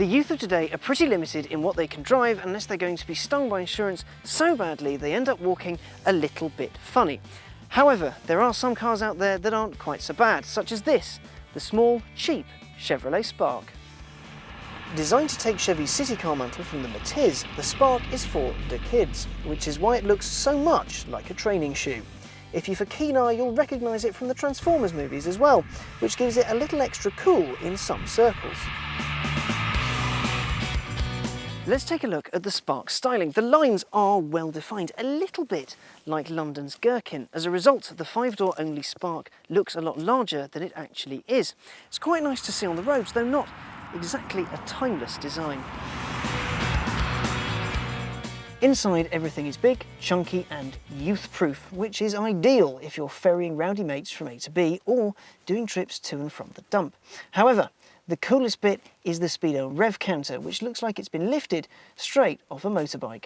The youth of today are pretty limited in what they can drive unless they're going to be stung by insurance so badly they end up walking a little bit funny. However, there are some cars out there that aren't quite so bad, such as this, the small, cheap Chevrolet Spark. Designed to take Chevy's city car mantle from the Matiz, the Spark is for the kids, which is why it looks so much like a training shoe. If you've a keen eye, you'll recognise it from the Transformers movies as well, which gives it a little extra cool in some circles. Let's take a look at the Spark styling. The lines are well defined, a little bit like London's Gherkin. As a result, the 5-door only Spark looks a lot larger than it actually is. It's quite nice to see on the roads, though not exactly a timeless design. Inside, everything is big, chunky and youth-proof, which is ideal if you're ferrying rowdy mates from A to B or doing trips to and from the dump. However, the coolest bit is the Speedo rev counter, which looks like it's been lifted straight off a motorbike.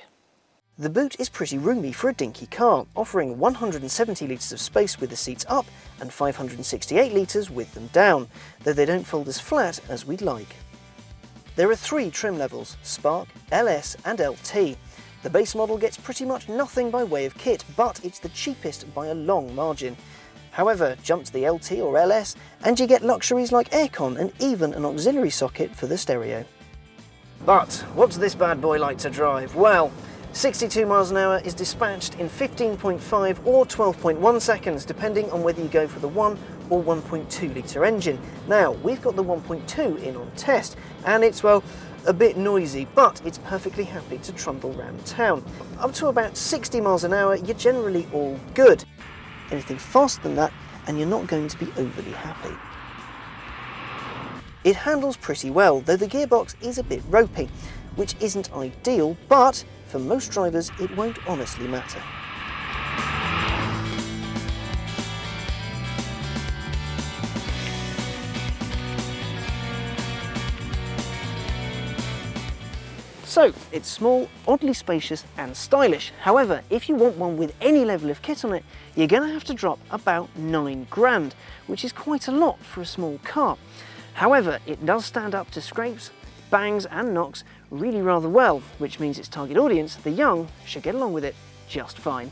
The boot is pretty roomy for a dinky car, offering 170 litres of space with the seats up and 568 litres with them down, though they don't fold as flat as we'd like. There are 3 trim levels, Spark, LS and LT. The base model gets pretty much nothing by way of kit, but it's the cheapest by a long margin. However, jump to the LT or LS and you get luxuries like aircon and even an auxiliary socket for the stereo. But what's this bad boy like to drive? Well, 62 miles an hour is dispatched in 15.5 or 12.1 seconds, depending on whether you go for the 1 or 1.2 litre engine. Now, we've got the 1.2 in on test, and it's, well, a bit noisy, but it's perfectly happy to trundle around town. Up to about 60 miles an hour, you're generally all good. Anything faster than that, and you're not going to be overly happy. It handles pretty well, though the gearbox is a bit ropey, which isn't ideal, but for most drivers it won't honestly matter. So, it's small, oddly spacious and stylish. However, if you want one with any level of kit on it, you're going to have to drop about 9 grand, which is quite a lot for a small car. However, it does stand up to scrapes, bangs and knocks really rather well, which means its target audience, the young, should get along with it just fine.